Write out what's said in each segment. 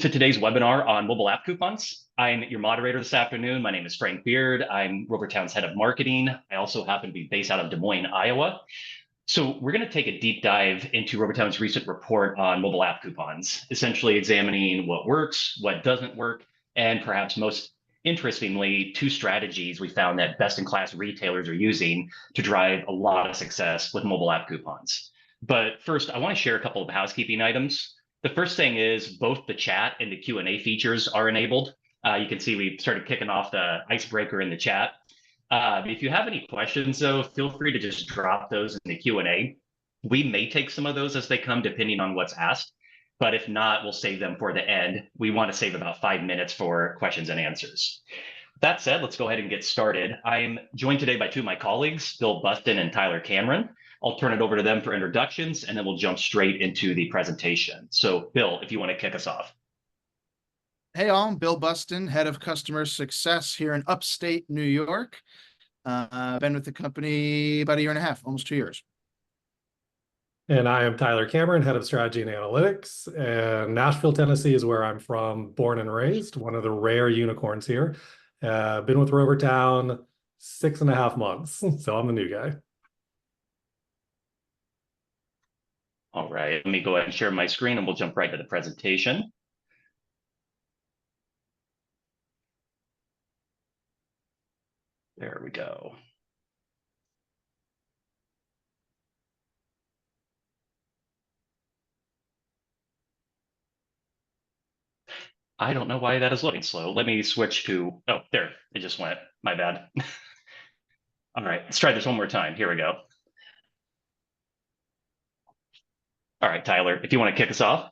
To today's webinar on mobile app coupons. I'm your moderator this afternoon. My name is Frank Beard. I'm Rovertown's head of marketing. I also happen to be based out of Des Moines, Iowa. So we're going to take a deep dive into Rovertown's recent report on mobile app coupons, essentially examining what works, what doesn't work, and perhaps most interestingly, two strategies we found that best-in-class retailers are using to drive a lot of success with mobile app coupons. But first, I want to share a couple of housekeeping items. The first thing is both the chat and the Q&A features are enabled. You can see we started kicking off the icebreaker in the chat. If you have any questions, though, feel free to just drop those in the Q&A. We may take some of those as they come, depending on what's asked. But if not, we'll save them for the end. We want to save about 5 minutes for questions and answers. That said, let's go ahead and get started. I'm joined today by two of my colleagues, Bill Buston and Tyler Cameron. I'll turn it over to them for introductions, and then we'll jump straight into the presentation. So, Bill, if you want to kick us off. Hey all, I'm Bill Buston, Head of Customer Success here in upstate New York. Been with the company about a year and a half, almost 2 years. And I am Tyler Cameron, Head of Strategy and Analytics. And Nashville, Tennessee is where I'm from, born and raised, one of the rare unicorns here. Been with Rovertown 6.5 months, so I'm the new guy. All right, let me go ahead and share my screen and we'll jump right to the presentation. There we go. I don't know why that is loading slow. Let me switch to, oh, there, it just went, my bad. All right, let's try this one more time. Here we go. All right, Tyler, if you want to kick us off.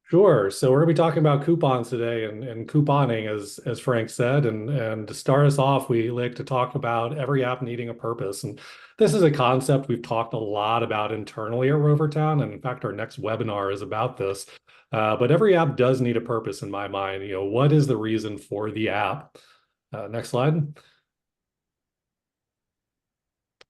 Sure. So we're going to be talking about coupons today and couponing, as Frank said. And to start us off, we like to talk about every app needing a purpose. And this is a concept we've talked a lot about internally at Rovertown. And in fact, our next webinar is about this. But every app does need a purpose in my mind. You know, what is the reason for the app? Next slide.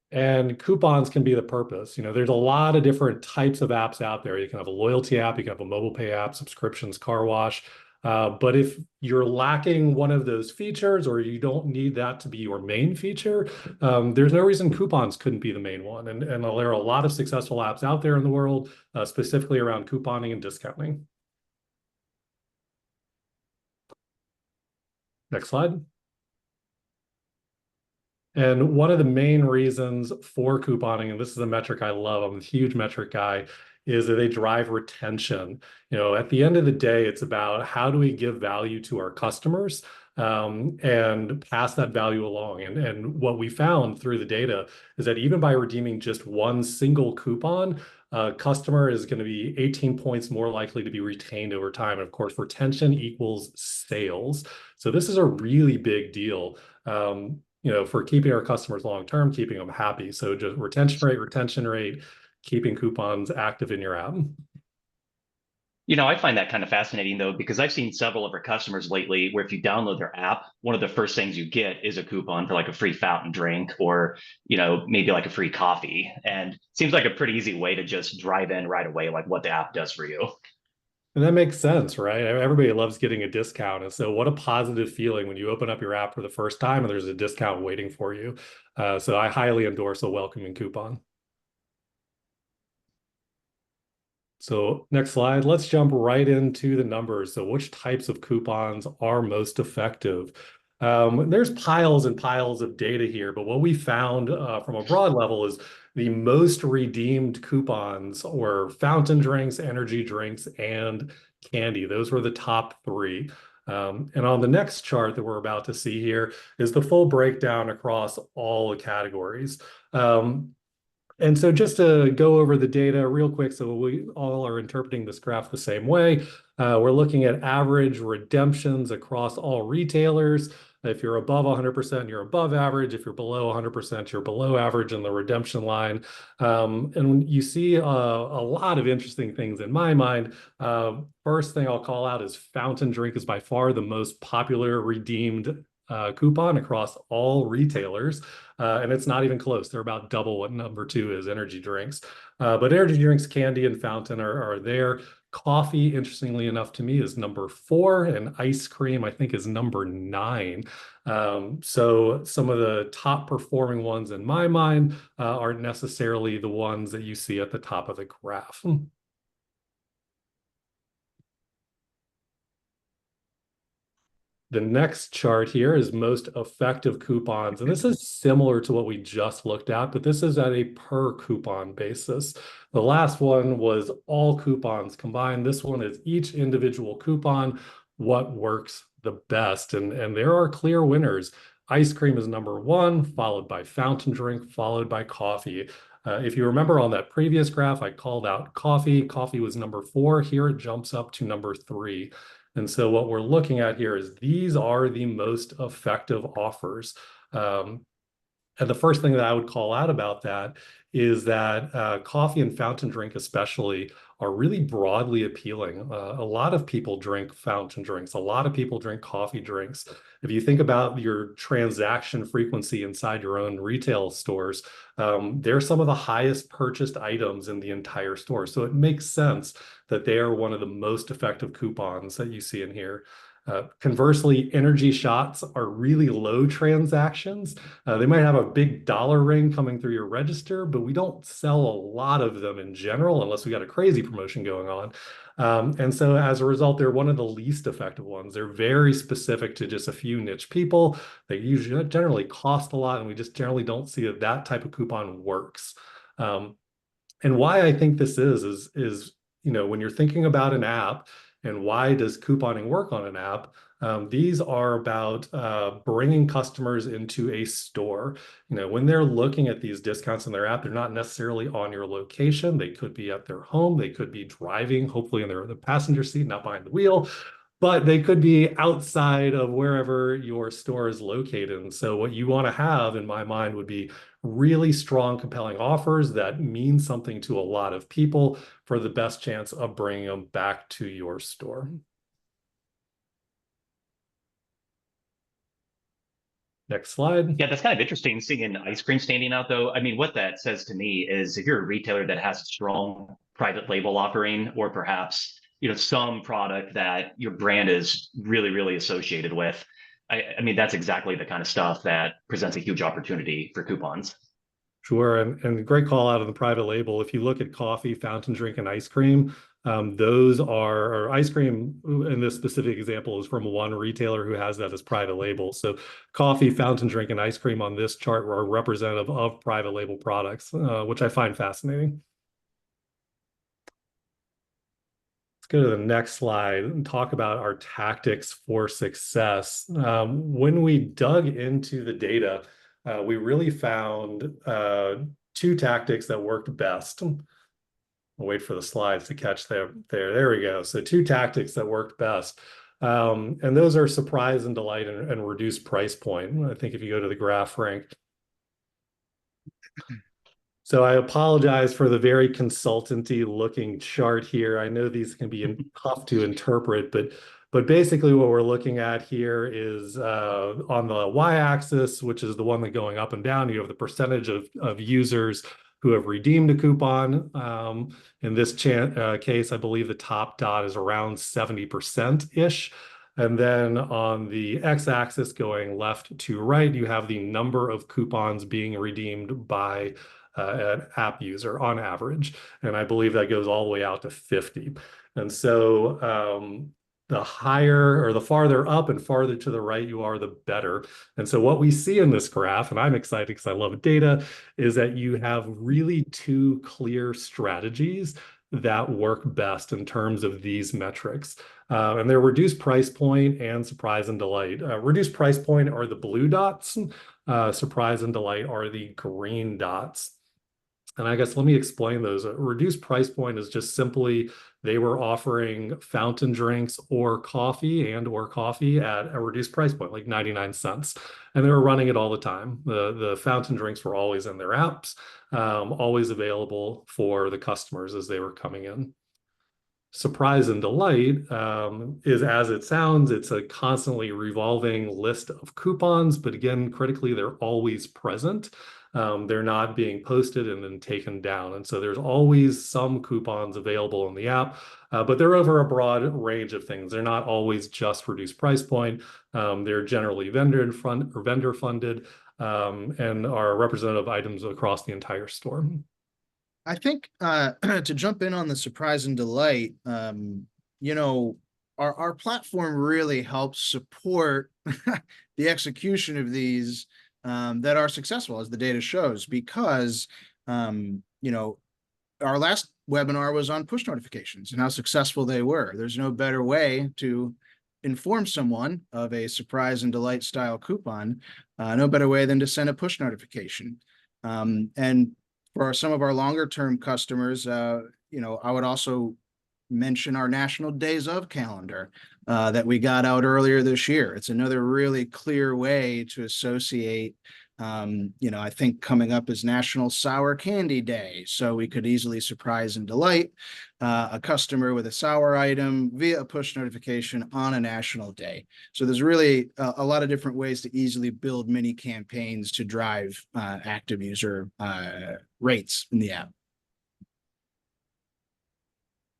And coupons can be the purpose. You know, there's a lot of different types of apps out there. You can have a loyalty app, you can have a mobile pay app, subscriptions, car wash. But if you're lacking one of those features or you don't need that to be your main feature, there's no reason coupons couldn't be the main one. And there are a lot of successful apps out there in the world, specifically around couponing and discounting. Next slide. And one of the main reasons for couponing, and this is a metric I love, I'm a huge metric guy, is that they drive retention. You know, at the end of the day, it's about how do we give value to our customers and pass that value along. And what we found through the data is that even by redeeming just one single coupon, a customer is going to be 18 points more likely to be retained over time. And of course, retention equals sales. So this is a really big deal. You know, for keeping our customers long-term, keeping them happy. So just retention rate, keeping coupons active in your app. You know, I find that kind of fascinating, though, because I've seen several of our customers lately where if you download their app, one of the first things you get is a coupon for like a free fountain drink or, you know, maybe like a free coffee. And it seems like a pretty easy way to just drive in right away, like what the app does for you. And that makes sense, right? Everybody loves getting a discount. And so what a positive feeling when you open up your app for the first time and there's a discount waiting for you. So I highly endorse a welcoming coupon. So next slide, let's jump right into the numbers. So which types of coupons are most effective? There's piles and piles of data here, but what we found from a broad level is the most redeemed coupons were fountain drinks, energy drinks, and candy. Those were the top three. And on the next chart that we're about to see here is the full breakdown across all the categories. And so just to go over the data real quick, so we all are interpreting this graph the same way. We're looking at average redemptions across all retailers. If you're above 100%, you're above average. If you're below 100%, you're below average in the redemption line. And you see a lot of interesting things in my mind. First thing I'll call out is fountain drink is by far the most popular redeemed coupon across all retailers. And it's not even close. They're about double what number two is, energy drinks. But energy drinks, candy, and fountain are there. Coffee, interestingly enough to me, is number 4, and ice cream, I think, is number 9. So some of the top performing ones in my mind aren't necessarily the ones that you see at the top of the graph. The next chart here is most effective coupons, and this is similar to what we just looked at, but this is at a per coupon basis. The last one was all coupons combined. This one is each individual coupon, what works the best, and there are clear winners. Ice cream is number 1, followed by fountain drink, followed by coffee. If you remember on that previous graph, I called out coffee. Coffee was number 4. Here it jumps up to number 3. And so what we're looking at here is these are the most effective offers. And the first thing that I would call out about that is that coffee and fountain drink especially are really broadly appealing. A lot of people drink fountain drinks. A lot of people drink coffee drinks. If you think about your transaction frequency inside your own retail stores, they're some of the highest purchased items in the entire store. So it makes sense that they are one of the most effective coupons that you see in here. Conversely, energy shots are really low transactions. They might have a big dollar ring coming through your register, but we don't sell a lot of them in general unless we got a crazy promotion going on. And so as a result, they're one of the least effective ones. They're very specific to just a few niche people. They usually generally cost a lot, and we just generally don't see that that type of coupon works. And why I think this is when you're thinking about an app, and why does couponing work on an app? These are about bringing customers into a store. When they're looking at these discounts in their app, they're not necessarily on your location. They could be at their home. They could be driving, hopefully in the passenger seat, not behind the wheel. But they could be outside of wherever your store is located. And so what you want to have, in my mind, would be really strong, compelling offers that mean something to a lot of people for the best chance of bringing them back to your store. Next slide. Yeah, that's kind of interesting seeing an ice cream standing out, though. I mean, what that says to me is if you're a retailer that has a strong private label offering, or perhaps some product that your brand is really, really associated with, I mean, that's exactly the kind of stuff that presents a huge opportunity for coupons. Sure, and great call out on the private label. If you look at coffee, fountain drink, and ice cream, those are, or ice cream in this specific example is from one retailer who has that as private label. So coffee, fountain drink, and ice cream on this chart are representative of private label products, which I find fascinating. Let's go to the next slide and talk about our tactics for success. When we dug into the data, we really found 2 tactics that worked best. I'll wait for the slides to catch there. There we go. So 2 tactics that worked best. And those are surprise and delight and reduced price point. I think if you go to the graph, Frank. So I apologize for the very consultancy looking chart here. I know these can be tough to interpret, but basically what we're looking at here is on the y-axis, which is the one that going up and down, you have the percentage of users who have redeemed a coupon. In this case, I believe the top dot is around 70%-ish. And then on the x-axis going left to right, you have the number of coupons being redeemed by an app user on average. And I believe that goes all the way out to 50. And so the higher or the farther up and farther to the right you are, the better. And so what we see in this graph, and I'm excited because I love data, is that you have really 2 clear strategies that work best in terms of these metrics. And they're reduced price point and surprise and delight. Reduced price point are the blue dots. Surprise and delight are the green dots. And I guess let me explain those. A reduced price point is just simply they were offering fountain drinks or coffee at a reduced price point, like 99 cents. And they were running it all the time. The fountain drinks were always in their apps, always available for the customers as they were coming in. Surprise and delight is, as it sounds, it's a constantly revolving list of coupons, but again, critically, they're always present. they're not being posted and then taken down. And so there's always some coupons available in the app, but they're over a broad range of things. They're not always just reduced price point. They're generally vendor funded, and are representative items across the entire store. I think to jump in on the surprise and delight, you know, our platform really helps support the execution of these that are successful, as the data shows, because you know, our last webinar was on push notifications and how successful they were. There's no better way to inform someone of a surprise and delight style coupon, no better way than to send a push notification. And for some of our longer term customers, you know, I would also mention our National Days of calendar that we got out earlier this year. It's another really clear way to associate. You know, I think coming up is National Sour Candy Day, so we could easily surprise and delight a customer with a sour item via a push notification on a national day. So there's really a lot of different ways to easily build mini campaigns to drive active user rates in the app.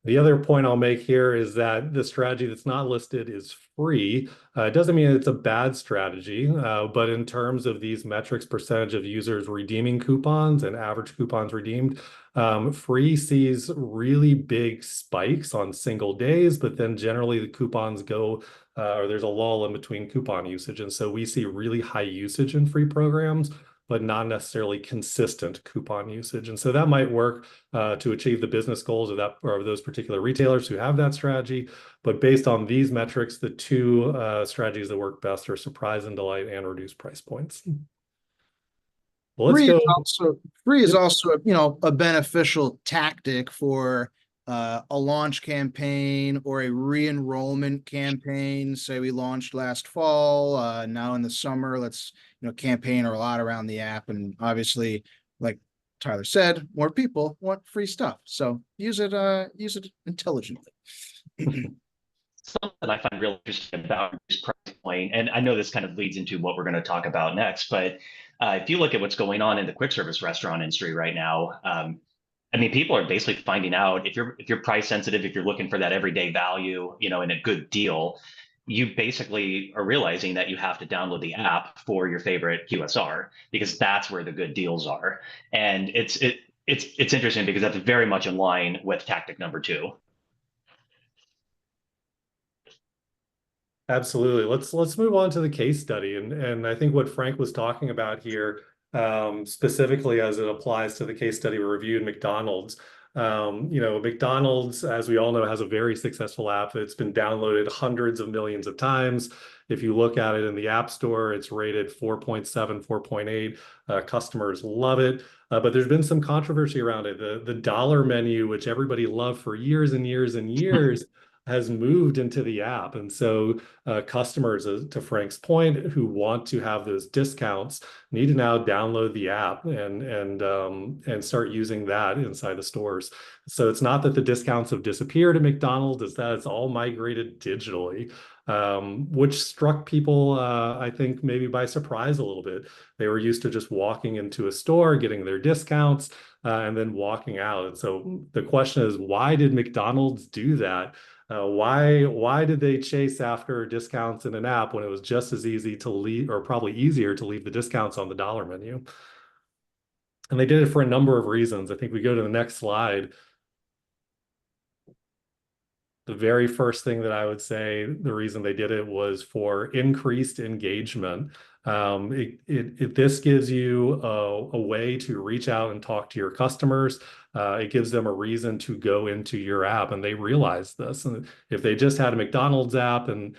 The other point I'll make here is that the strategy that's not listed is free. It doesn't mean it's a bad strategy, but in terms of these metrics, percentage of users redeeming coupons and average coupons redeemed, free sees really big spikes on single days, but then generally the coupons go, or there's a lull in between coupon usage. And so we see really high usage in free programs, but not necessarily consistent coupon usage. And so that might work to achieve the business goals of that or of those particular retailers who have that strategy. But based on these metrics, the two strategies that work best are surprise and delight and reduced price points. Well, let's go. Free is also, you know, a beneficial tactic for a launch campaign or a re-enrollment campaign. Say we launched last fall, now in the summer, let's, you know, campaign a lot around the app. And obviously, like Tyler said, more people want free stuff. So use it intelligently. Something that I find really interesting about this price point, and I know this kind of leads into what we're going to talk about next, but if you look at what's going on in the quick service restaurant industry right now, I mean, people are basically finding out if you're price sensitive, if you're looking for that everyday value, you know, in a good deal, you basically are realizing that you have to download the app for your favorite QSR because that's where the good deals are. And it's interesting because that's very much in line with tactic number 2. Absolutely. Let's move on to the case study. And I think what Frank was talking about here, specifically as it applies to the case study we reviewed, McDonald's. You know, McDonald's, as we all know, has a very successful app that's been downloaded hundreds of millions of times. If you look at it in the App Store, it's rated 4.7, 4.8. Customers love it. But there's been some controversy around it. The dollar menu, which everybody loved for years and years and years, has moved into the app. And so customers, to Frank's point, who want to have those discounts need to now download the app and start using that inside the stores. So it's not that the discounts have disappeared at McDonald's, it's that it's all migrated digitally, which struck people, I think, maybe by surprise a little bit. They were used to just walking into a store, getting their discounts, and then walking out. And so the question is, why did McDonald's do that? Why did they chase after discounts in an app when it was just as easy to leave, or probably easier to leave the discounts on the dollar menu? And they did it for a number of reasons. I think we go to the next slide. The very first thing that I would say, the reason they did it was for increased engagement. This gives you a way to reach out and talk to your customers. It gives them a reason to go into your app, and they realize this. And if they just had a McDonald's app and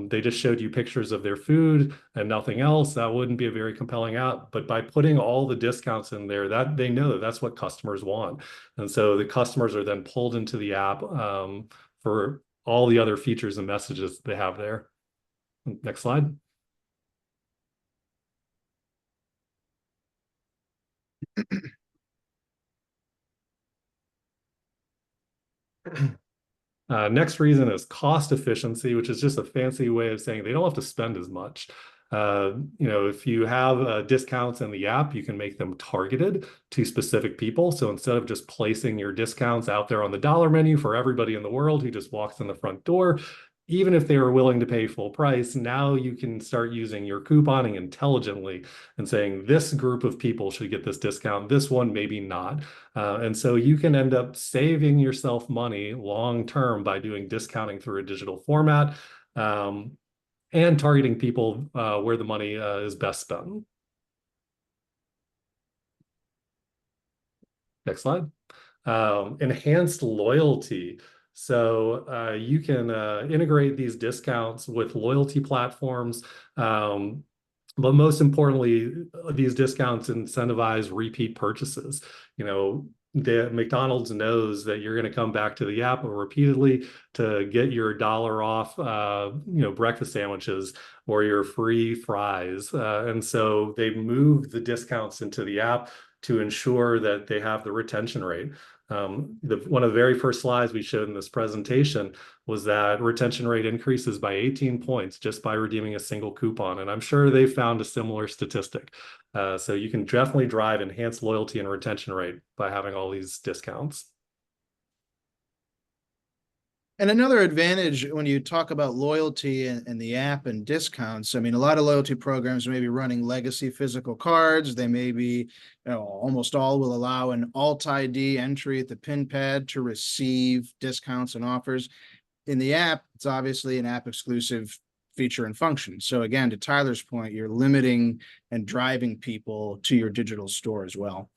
they just showed you pictures of their food and nothing else, that wouldn't be a very compelling app. But by putting all the discounts in there, that they know that that's what customers want, and so the customers are then pulled into the app for all the other features and messages they have there. Next slide. Next reason is cost efficiency, which is just a fancy way of saying they don't have to spend as much. If you have discounts in the app, you can make them targeted to specific people. So instead of just placing your discounts out there on the dollar menu for everybody in the world who just walks in the front door, even if they were willing to pay full price, now you can start using your couponing intelligently and saying this group of people should get this discount, this one maybe not. And so you can end up saving yourself money long term by doing discounting through a digital format, and targeting people where the money is best spent. Next slide. Enhanced loyalty. So you can integrate these discounts with loyalty platforms. But most importantly, these discounts incentivize repeat purchases. The McDonald's knows that you're going to come back to the app repeatedly to get your $1 off, breakfast sandwiches or your free fries. And so they moved the discounts into the app to ensure that they have the retention rate. One of the very first slides we showed in this presentation was that retention rate increases by 18 points just by redeeming a single coupon. And I'm sure they found a similar statistic. So you can definitely drive enhanced loyalty and retention rate by having all these discounts. And another advantage when you talk about loyalty and the app and discounts, I mean, a lot of loyalty programs may be running legacy physical cards. They may be, almost all will allow an alt ID entry at the PIN pad to receive discounts and offers. In the app, it's obviously an app exclusive feature and function. So again, to Tyler's point, you're limiting and driving people to your digital store as well.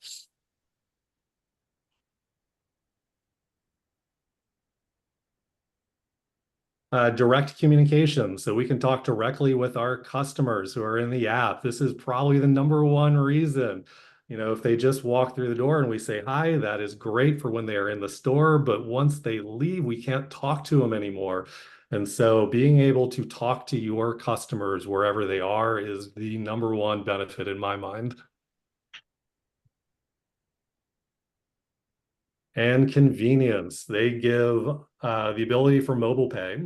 Direct communication. So we can talk directly with our customers who are in the app. This is probably the number one reason. If they just walk through the door and we say hi, that is great for when they are in the store. But once they leave, we can't talk to them anymore. And so being able to talk to your customers wherever they are is the number one benefit in my mind. And convenience. They give the ability for mobile pay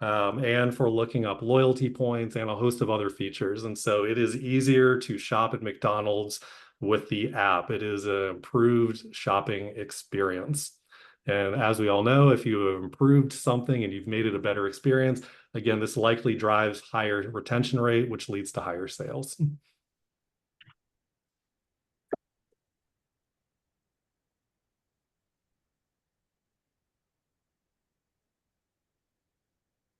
and for looking up loyalty points and a host of other features. And so it is easier to shop at McDonald's with the app. It is an improved shopping experience. And as we all know, if you have improved something and you've made it a better experience, again, this likely drives higher retention rate, which leads to higher sales.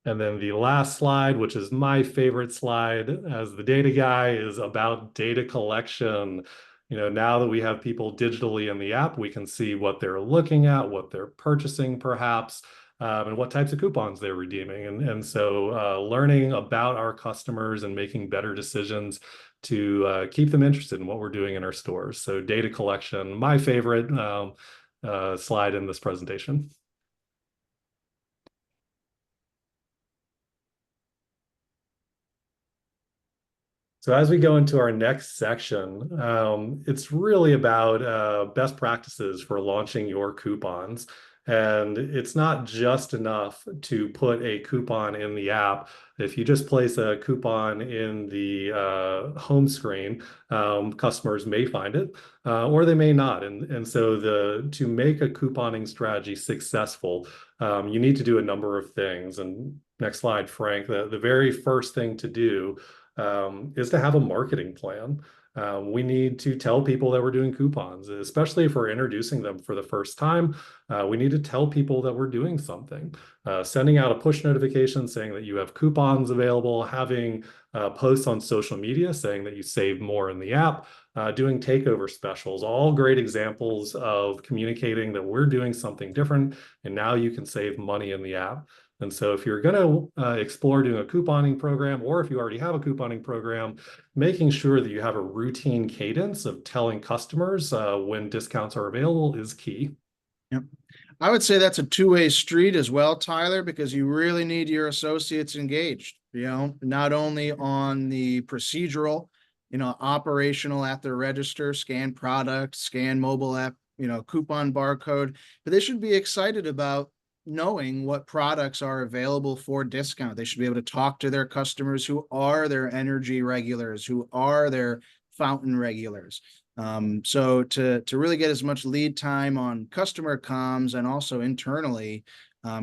And then the last slide, which is my favorite slide as the data guy, is about data collection. Now that we have people digitally in the app, we can see what they're looking at, what they're purchasing perhaps, and what types of coupons they're redeeming. And so learning about our customers and making better decisions to keep them interested in what we're doing in our stores. So data collection, my favorite slide in this presentation. So as we go into our next section, it's really about best practices for launching your coupons. And it's not just enough to put a coupon in the app. If you just place a coupon in the home screen, customers may find it or they may not. And so to make a couponing strategy successful, you need to do a number of things. And next slide, Frank, the very first thing to do is to have a marketing plan. We need to tell people that we're doing coupons, especially if we're introducing them for the first time. We need to tell people that we're doing something. Sending out a push notification saying that you have coupons available, having posts on social media saying that you save more in the app, doing takeover specials, all great examples of communicating that we're doing something different and now you can save money in the app. And so if you're going to explore doing a couponing program, or if you already have a couponing program, making sure that you have a routine cadence of telling customers when discounts are available is key. Yep. I would say that's a two-way street as well, Tyler, because you really need your associates engaged, not only on the procedural, operational at the register, scan product, scan mobile app, coupon barcode, but they should be excited about knowing what products are available for discount. They should be able to talk to their customers who are their energy regulars, who are their fountain regulars. So to really get as much lead time on customer comms and also internally,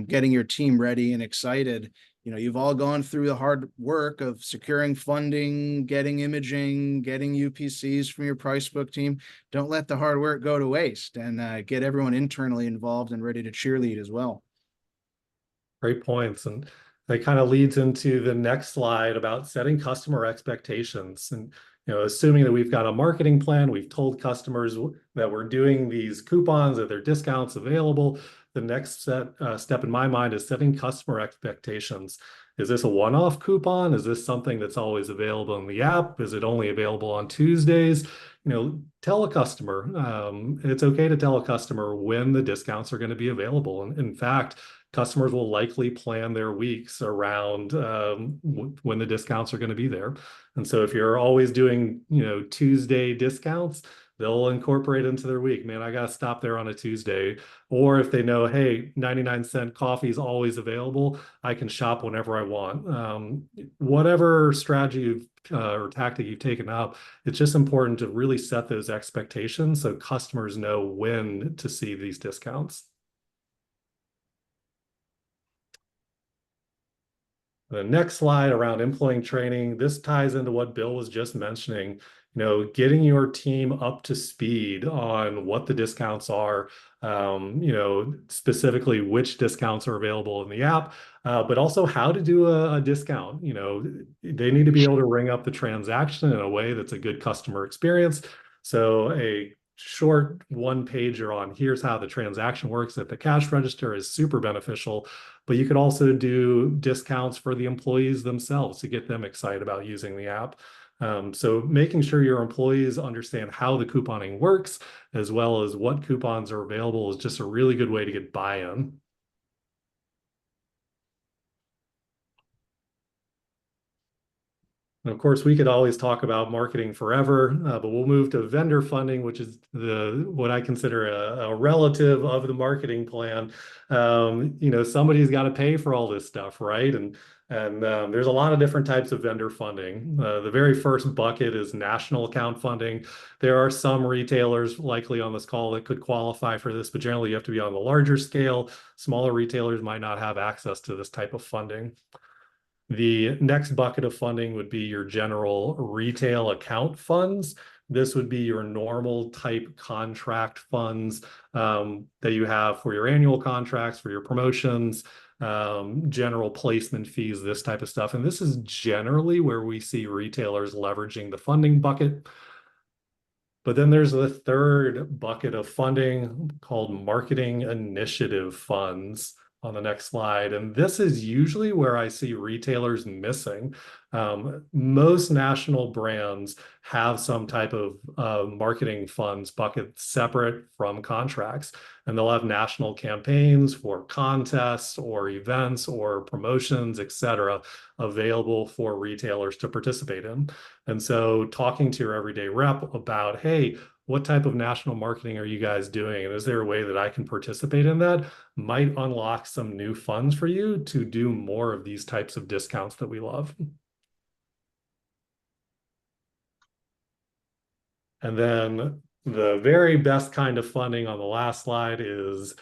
getting your team ready and excited. You know, you've all gone through the hard work of securing funding, getting imaging, getting UPCs from your price book team. Don't let the hard work go to waste, and get everyone internally involved and ready to cheerlead as well. Great points. And that kind of leads into the next slide about setting customer expectations. And, assuming that we've got a marketing plan, we've told customers that we're doing these coupons, that there are discounts available. The next step in my mind is setting customer expectations. Is this a one-off coupon? Is this something that's always available in the app? Is it only available on Tuesdays? Tell a customer. It's okay to tell a customer when the discounts are going to be available. And in fact, customers will likely plan their weeks around when the discounts are going to be there. And so if you're always doing, Tuesday discounts, they'll incorporate into their week. Man, I got to stop there on a Tuesday. Or if they know, hey, 99-cent coffee is always available, I can shop whenever I want. Whatever strategy or tactic you've taken up, it's just important to really set those expectations so customers know when to see these discounts. The next slide around employee training, this ties into what Bill was just mentioning, getting your team up to speed on what the discounts are, specifically which discounts are available in the app, but also how to do a discount. They need to be able to ring up the transaction in a way that's a good customer experience. So a short one pager on here's how the transaction works at the cash register is super beneficial, but you could also do discounts for the employees themselves to get them excited about using the app. So making sure your employees understand how the couponing works, as well as what coupons are available, is just a really good way to get buy-in. And of course, we could always talk about marketing forever, but we'll move to vendor funding, which is what I consider a relative of the marketing plan. Somebody's got to pay for all this stuff, right? And there's a lot of different types of vendor funding. The very first bucket is national account funding. There are some retailers likely on this call that could qualify for this, but generally you have to be on the larger scale. Smaller retailers might not have access to this type of funding. The next bucket of funding would be your general retail account funds. This would be your normal type contract funds that you have for your annual contracts, for your promotions, general placement fees, this type of stuff. And this is generally where we see retailers leveraging the funding bucket. But then there's the third bucket of funding called marketing initiative funds on the next slide. And this is usually where I see retailers missing. Most national brands have some type of marketing funds bucket separate from contracts, and they'll have national campaigns for contests or events or promotions, etc., available for retailers to participate in. And so talking to your everyday rep about, hey, what type of national marketing are you guys doing? And is there a way that I can participate in that? Might unlock some new funds for you to do more of these types of discounts that we love. And then the very best kind of funding on the last slide is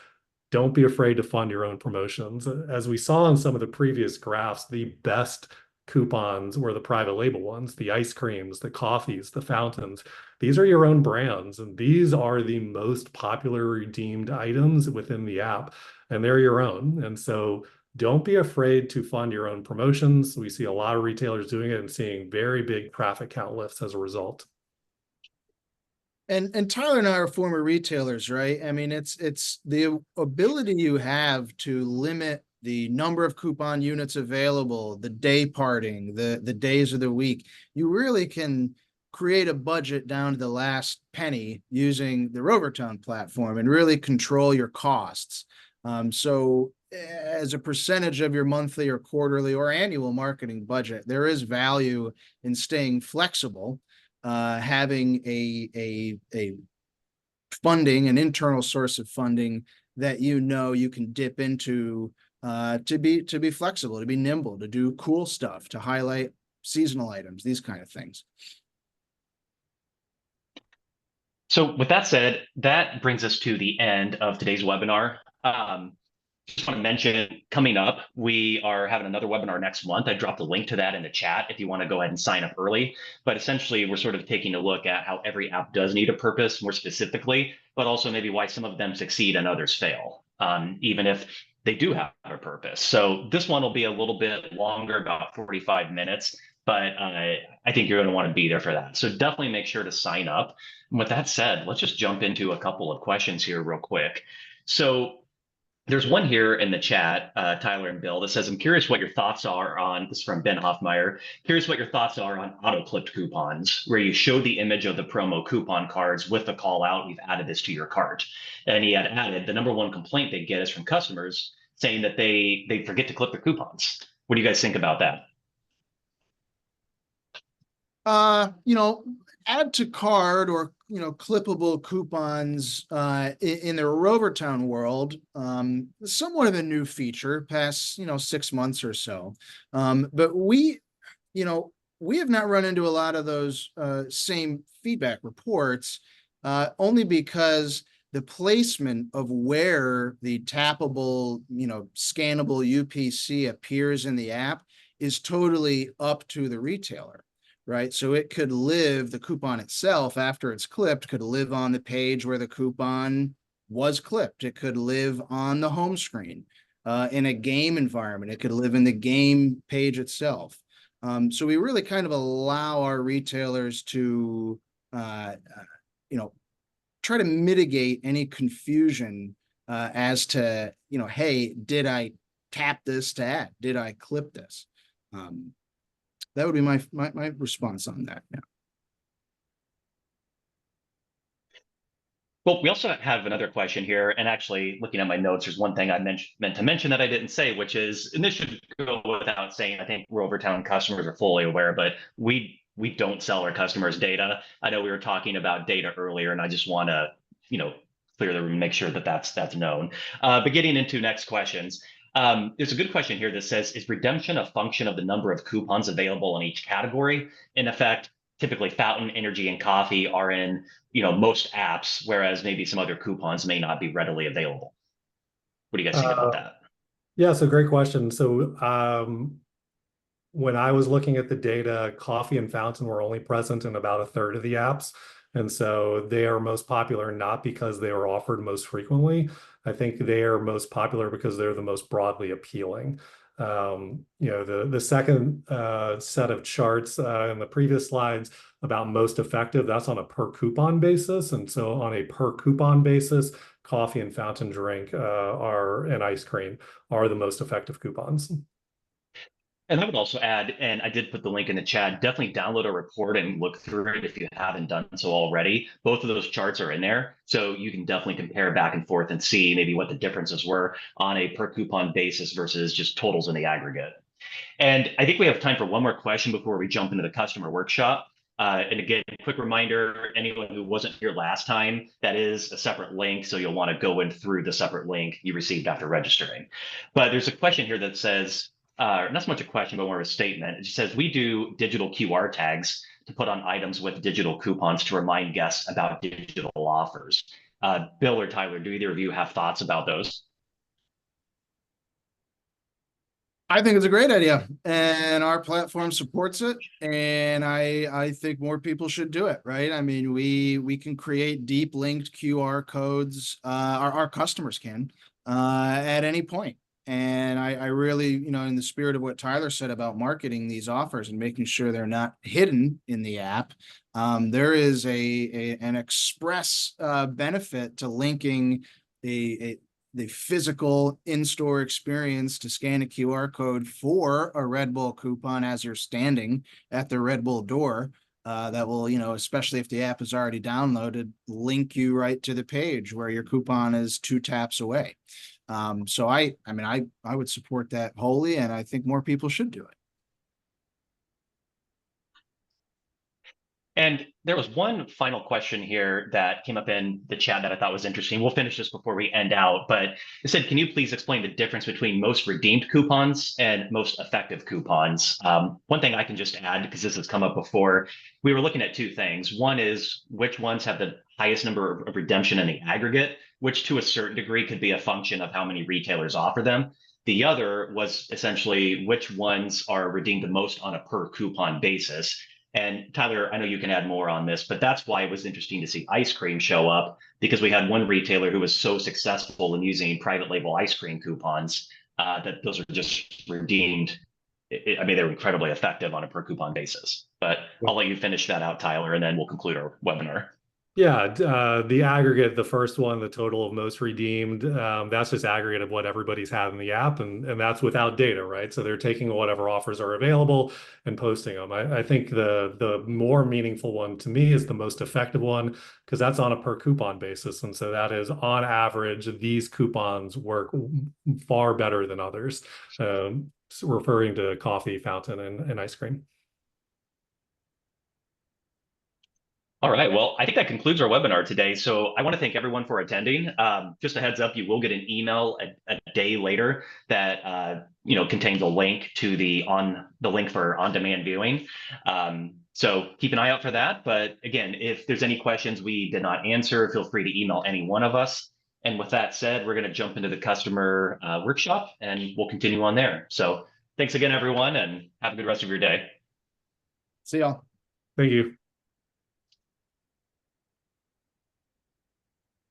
don't be afraid to fund your own promotions. As we saw in some of the previous graphs, the best coupons were the private label ones, the ice creams, the coffees, the fountains. These are your own brands, and these are the most popular redeemed items within the app, and they're your own. And so don't be afraid to fund your own promotions. We see a lot of retailers doing it and seeing very big traffic count lifts as a result. And Tyler and I are former retailers, right? I mean, it's the ability you have to limit the number of coupon units available, the day parting, the days of the week. You really can create a budget down to the last penny using the Rovertown platform and really control your costs. So as a percentage of your monthly or quarterly or annual marketing budget, there is value in staying flexible. Having a funding, an internal source of funding that you can dip into to be flexible, to be nimble, to do cool stuff, to highlight seasonal items, these kind of things. So with that said, that brings us to the end of today's webinar. Just want to mention coming up, we are having another webinar next month. I dropped a link to that in the chat if you want to go ahead and sign up early. But essentially, we're sort of taking a look at how every app does need a purpose more specifically, but also maybe why some of them succeed and others fail, even if they do have a purpose. So this one will be a little bit longer, about 45 minutes, but I think you're going to want to be there for that. So definitely make sure to sign up. And with that said, let's just jump into a couple of questions here real quick. So there's one here in the chat, Tyler and Bill, that says, I'm curious what your thoughts are on, this is from Ben Hoffmeyer, curious what your thoughts are on auto-clipped coupons, where you showed the image of the promo coupon cards with the call out, we've added this to your cart. And he had added, the number one complaint they get is from customers saying that they forget to clip their coupons. What do you guys think about that? Add to card or, clippable coupons in the Rovertown world, somewhat of a new feature past, 6 months or so. But we have not run into a lot of those same feedback reports, only because the placement of where the tappable, scannable UPC appears in the app is totally up to the retailer. Right. So it could live, the coupon itself, after it's clipped, could live on the page where the coupon was clipped. It could live on the home screen in a game environment. It could live in the game page itself. So we really kind of allow our retailers to, try to mitigate any confusion as to, hey, did I tap this to add? Did I clip this? That would be my response on that. Yeah. Well, we also have another question here, and actually looking at my notes, there's one thing I meant to mention that I didn't say, which is, and this should go without saying, I think Rovertown customers are fully aware, but we don't sell our customers data. I know we were talking about data earlier, and I just want to, clear the room, make sure that that's known. But getting into next questions. There's a good question here that says, is redemption a function of the number of coupons available in each category? In effect, typically fountain, energy, and coffee are in most apps, whereas maybe some other coupons may not be readily available. What do you guys think about that? Yeah, so great question. So when I was looking at the data, coffee and fountain were only present in about a third of the apps. And so they are most popular not because they are offered most frequently. I think they are most popular because they're the most broadly appealing. The second set of charts in the previous slides about most effective, that's on a per coupon basis. And so on a per coupon basis, coffee and fountain drink and ice cream are the most effective coupons. And I would also add, and I did put the link in the chat, definitely download a report and look through it if you haven't done so already. Both of those charts are in there. So you can definitely compare back and forth and see maybe what the differences were on a per coupon basis versus just totals in the aggregate. And I think we have time for one more question before we jump into the customer workshop. And again, quick reminder, anyone who wasn't here last time, that is a separate link. So you'll want to go in through the separate link you received after registering. But there's a question here that says, not so much a question, but more of a statement. It says, we do digital QR tags to put on items with digital coupons to remind guests about digital offers. Bill or Tyler, do either of you have thoughts about those? I think it's a great idea, and our platform supports it, and I think more people should do it, right? I mean, we can create deep linked QR codes, our customers can, at any point. And I really, in the spirit of what Tyler said about marketing these offers and making sure they're not hidden in the app, there is an express benefit to linking the physical in-store experience to scan a QR code for a Red Bull coupon as you're standing at the Red Bull door. That will, especially if the app is already downloaded, link you right to the page where your coupon is 2 taps away. So I would support that wholly, and I think more people should do it. And there was one final question here that came up in the chat that I thought was interesting. We'll finish this before we end out, but it said, can you please explain the difference between most redeemed coupons and most effective coupons? One thing I can just add, because this has come up before, we were looking at two things. One is which ones have the highest number of redemption in the aggregate, which to a certain degree could be a function of how many retailers offer them. The other was essentially which ones are redeemed the most on a per coupon basis. And Tyler, I know you can add more on this, but that's why it was interesting to see ice cream show up, because we had one retailer who was so successful in using private label ice cream coupons that those are just redeemed. I mean, they're incredibly effective on a per coupon basis. But I'll let you finish that out, Tyler, and then we'll conclude our webinar. Yeah, the aggregate, the first one, the total of most redeemed, that's just aggregate of what everybody's had in the app, and that's without data, right? So they're taking whatever offers are available and posting them. I think the more meaningful one to me is the most effective one, because that's on a per coupon basis. And so that is on average, these coupons work far better than others, referring to coffee, fountain, and ice cream. All right. Well, I think that concludes our webinar today. So I want to thank everyone for attending. Just a heads up, you will get an email a day later that contains a link to the link for on-demand viewing. So keep an eye out for that. But again, if there's any questions we did not answer, feel free to email any one of us. And with that said, we're going to jump into the customer workshop and we'll continue on there. So thanks again, everyone, and have a good rest of your day. See y'all. Thank you.